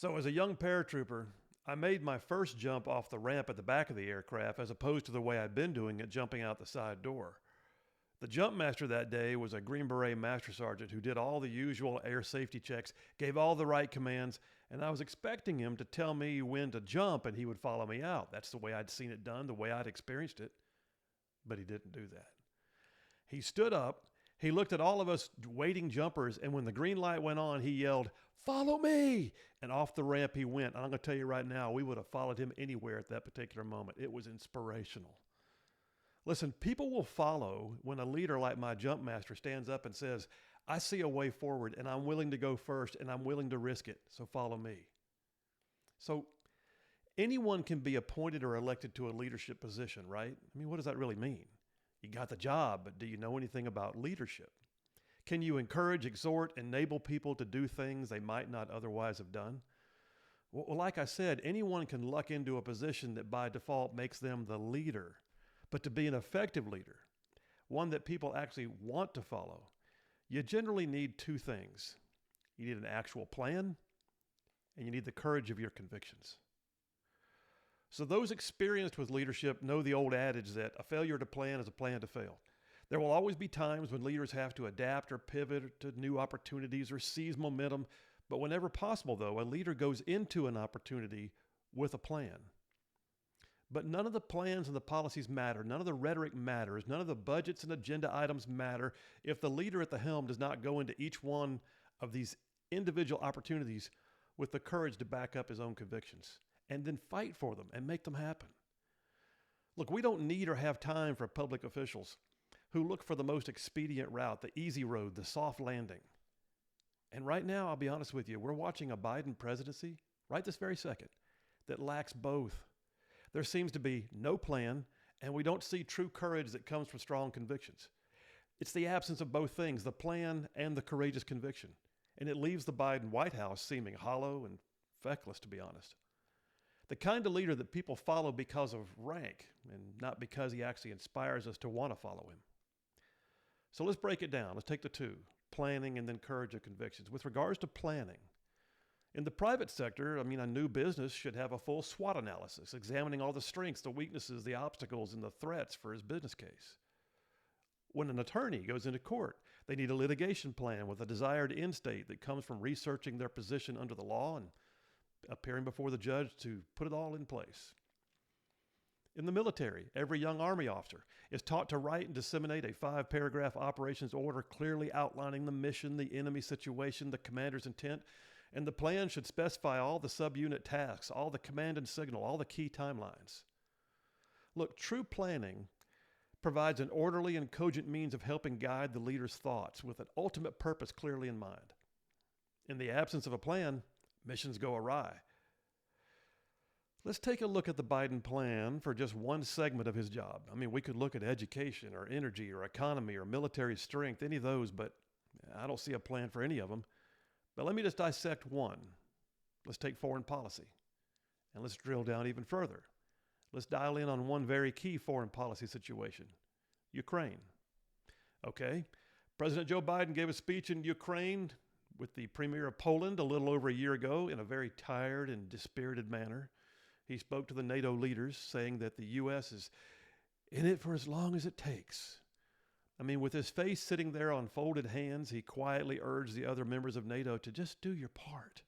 So, as a young paratrooper, I made my first jump off the ramp at the back of the aircraft as opposed to the way I'd been doing it, jumping out the side door. The jump master that day was a Green Beret Master Sergeant who did all the usual air safety checks, gave all the right commands, and I was expecting him to tell me when to jump and he would follow me out. That's the way I'd seen it done, the way I'd experienced it. But he didn't do that. He stood up, he looked at all of us waiting jumpers, and when the green light went on, he yelled, "Follow me!" And off the ramp he went. And I'm going to tell you right now, we would have followed him anywhere at that particular moment. It was inspirational. Listen, people will follow when a leader like my jump master stands up and says, "I see a way forward and I'm willing to go first and I'm willing to risk it, so follow me." So anyone can be appointed or elected to a leadership position, right? I mean, what does that really mean? You got the job, but do you know anything about leadership? Can you encourage, exhort, enable people to do things they might not otherwise have done? Well, like I said, anyone can luck into a position that by default makes them the leader. But to be an effective leader, one that people actually want to follow, you generally need two things. You need an actual plan, and you need the courage of your convictions. So those experienced with leadership know the old adage that a failure to plan is a plan to fail. There will always be times when leaders have to adapt or pivot to new opportunities or seize momentum. But whenever possible, though, a leader goes into an opportunity with a plan. But none of the plans and the policies matter. None of the rhetoric matters. None of the budgets and agenda items matter if the leader at the helm does not go into each one of these individual opportunities with the courage to back up his own convictions and then fight for them and make them happen. Look, we don't need or have time for public officials who look for the most expedient route, the easy road, the soft landing. And right now, I'll be honest with you, we're watching a Biden presidency, right this very second, that lacks both. There seems to be no plan, and we don't see true courage that comes from strong convictions. It's the absence of both things, the plan and the courageous conviction. And it leaves the Biden White House seeming hollow and feckless, to be honest. The kind of leader that people follow because of rank and not because he actually inspires us to want to follow him. So let's break it down. Let's take the two, planning and then courage of convictions. With regards to planning, in the private sector, a new business should have a full SWOT analysis, examining all the strengths, the weaknesses, the obstacles, and the threats for his business case. When an attorney goes into court, they need a litigation plan with a desired end state that comes from researching their position under the law and appearing before the judge to put it all in place. In the military, every young Army officer is taught to write and disseminate a 5-paragraph operations order clearly outlining the mission, the enemy situation, the commander's intent, and the plan should specify all the subunit tasks, all the command and signal, all the key timelines. Look, true planning provides an orderly and cogent means of helping guide the leader's thoughts with an ultimate purpose clearly in mind. In the absence of a plan, missions go awry. Let's take a look at the Biden plan for just one segment of his job. We could look at education or energy or economy or military strength, any of those, but I don't see a plan for any of them. But let me just dissect one. Let's take foreign policy, and let's drill down even further. Let's dial in on one very key foreign policy situation, Ukraine. Okay, President Joe Biden gave a speech in Ukraine with the Premier of Poland a little over a year ago in a very tired and dispirited manner. He spoke to the NATO leaders saying that the U.S. is in it for as long as it takes. With his face sitting there on folded hands, he quietly urged the other members of NATO to just do your part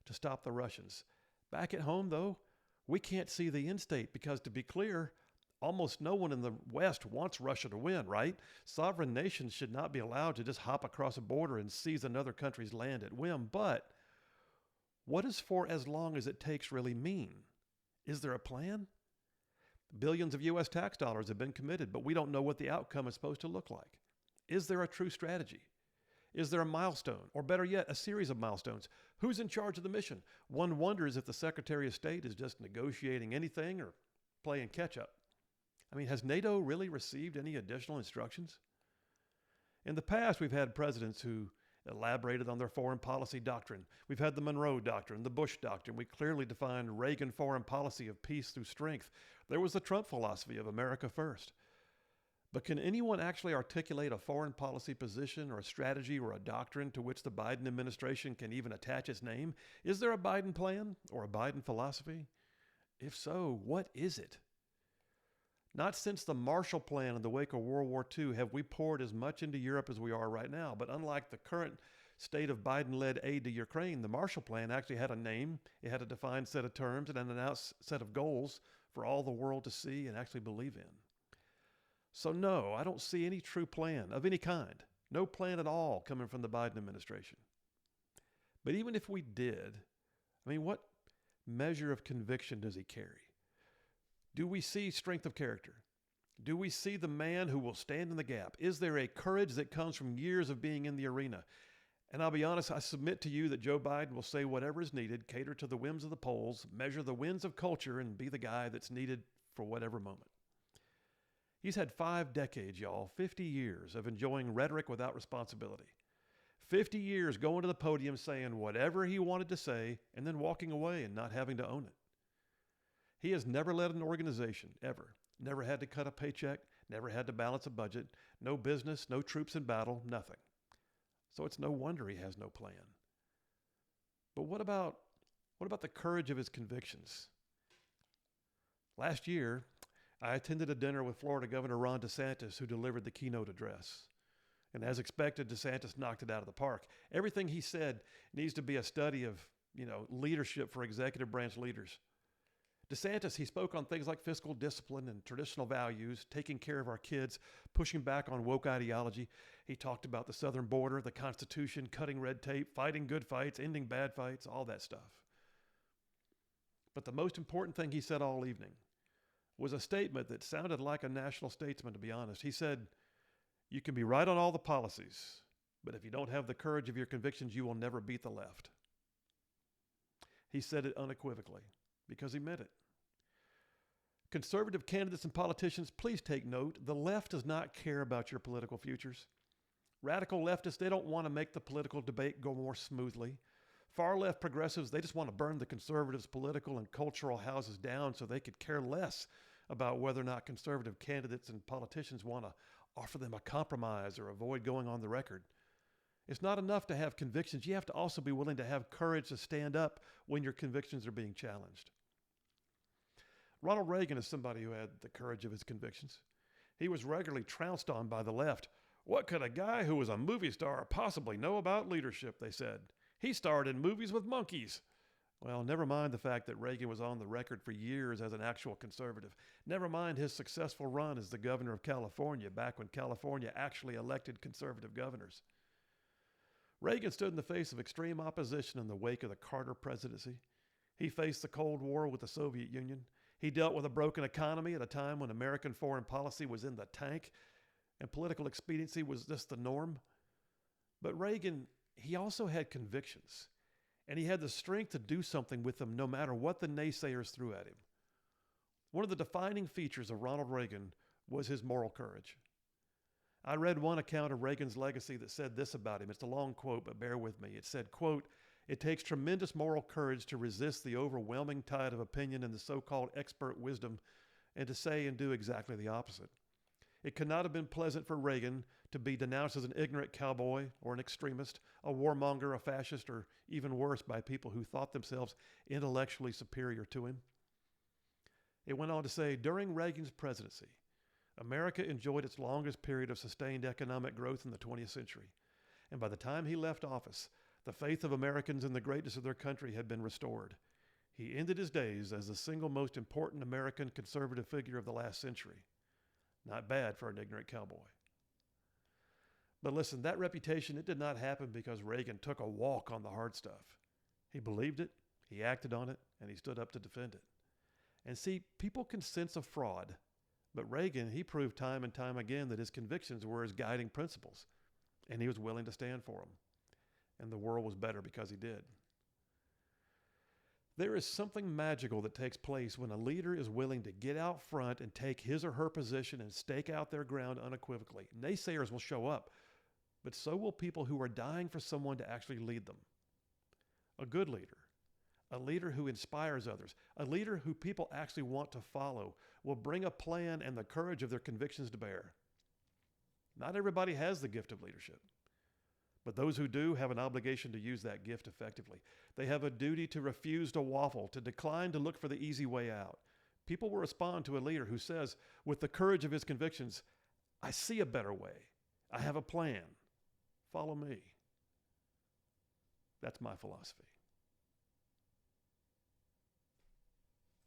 to stop the Russians. Back at home, though, we can't see the end state because, to be clear, almost no one in the West wants Russia to win, right? Sovereign nations should not be allowed to just hop across a border and seize another country's land at whim. But what does "for as long as it takes" really mean? Is there a plan? Billions of U.S. tax dollars have been committed, but we don't know what the outcome is supposed to look like. Is there a true strategy? Is there a milestone? Or better yet, a series of milestones? Who's in charge of the mission? One wonders if the Secretary of State is just negotiating anything or playing catch-up. Has NATO really received any additional instructions? In the past, we've had presidents who elaborated on their foreign policy doctrine. We've had the Monroe Doctrine, the Bush Doctrine. We clearly defined Reagan foreign policy of peace through strength. There was the Trump philosophy of America first. But can anyone actually articulate a foreign policy position or a strategy or a doctrine to which the Biden administration can even attach its name? Is there a Biden plan or a Biden philosophy? If so, what is it? Not since the Marshall Plan in the wake of World War II have we poured as much into Europe as we are right now. But unlike the current state of Biden-led aid to Ukraine, the Marshall Plan actually had a name, it had a defined set of terms, and an announced set of goals for all the world to see and actually believe in. So no, I don't see any true plan of any kind. No plan at all coming from the Biden administration. But even if we did, what measure of conviction does he carry? Do we see strength of character? Do we see the man who will stand in the gap? Is there a courage that comes from years of being in the arena? And I'll be honest, I submit to you that Joe Biden will say whatever is needed, cater to the whims of the polls, measure the winds of culture, and be the guy that's needed for whatever moment. He's had 5 decades, y'all, 50 years of enjoying rhetoric without responsibility. 50 years going to the podium saying whatever he wanted to say and then walking away and not having to own it. He has never led an organization, ever. Never had to cut a paycheck, never had to balance a budget, no business, no troops in battle, nothing. So it's no wonder he has no plan. But what about the courage of his convictions? Last year, I attended a dinner with Florida Governor Ron DeSantis, who delivered the keynote address. And as expected, DeSantis knocked it out of the park. Everything he said needs to be a study of, leadership for executive branch leaders. DeSantis, he spoke on things like fiscal discipline and traditional values, taking care of our kids, pushing back on woke ideology. He talked about the southern border, the Constitution, cutting red tape, fighting good fights, ending bad fights, all that stuff. But the most important thing he said all evening was a statement that sounded like a national statesman, to be honest. He said, "You can be right on all the policies, but if you don't have the courage of your convictions, you will never beat the left." He said it unequivocally because he meant it. Conservative candidates and politicians, please take note. The left does not care about your political futures. Radical leftists, they don't want to make the political debate go more smoothly. Far left progressives, they just want to burn the conservatives' political and cultural houses down so they could care less about whether or not conservative candidates and politicians want to offer them a compromise or avoid going on the record. It's not enough to have convictions. You have to also be willing to have courage to stand up when your convictions are being challenged. Ronald Reagan is somebody who had the courage of his convictions. He was regularly trounced on by the left. What could a guy who was a movie star possibly know about leadership, they said. He starred in movies with monkeys. Well, never mind the fact that Reagan was on the record for years as an actual conservative. Never mind his successful run as the governor of California, back when California actually elected conservative governors. Reagan stood in the face of extreme opposition in the wake of the Carter presidency. He faced the Cold War with the Soviet Union. He dealt with a broken economy at a time when American foreign policy was in the tank and political expediency was just the norm. But Reagan, he also had convictions, and he had the strength to do something with them no matter what the naysayers threw at him. One of the defining features of Ronald Reagan was his moral courage. I read one account of Reagan's legacy that said this about him. It's a long quote, but bear with me. It said, quote, "It takes tremendous moral courage to resist the overwhelming tide of opinion and the so-called expert wisdom and to say and do exactly the opposite. It could not have been pleasant for Reagan to be denounced as an ignorant cowboy or an extremist, a warmonger, a fascist, or even worse, by people who thought themselves intellectually superior to him." It went on to say, during Reagan's presidency, America enjoyed its longest period of sustained economic growth in the 20th century. And by the time he left office, the faith of Americans in the greatness of their country had been restored. He ended his days as the single most important American conservative figure of the last century. Not bad for an ignorant cowboy. But listen, that reputation, it did not happen because Reagan took a walk on the hard stuff. He believed it, he acted on it, and he stood up to defend it. And see, people can sense a fraud, but Reagan, he proved time and time again that his convictions were his guiding principles, and he was willing to stand for them. And the world was better because he did. There is something magical that takes place when a leader is willing to get out front and take his or her position and stake out their ground unequivocally. Naysayers will show up, but so will people who are dying for someone to actually lead them. A good leader, a leader who inspires others, a leader who people actually want to follow, will bring a plan and the courage of their convictions to bear. Not everybody has the gift of leadership. But those who do have an obligation to use that gift effectively. They have a duty to refuse to waffle, to decline to look for the easy way out. People will respond to a leader who says, with the courage of his convictions, I see a better way. I have a plan. Follow me. That's my philosophy.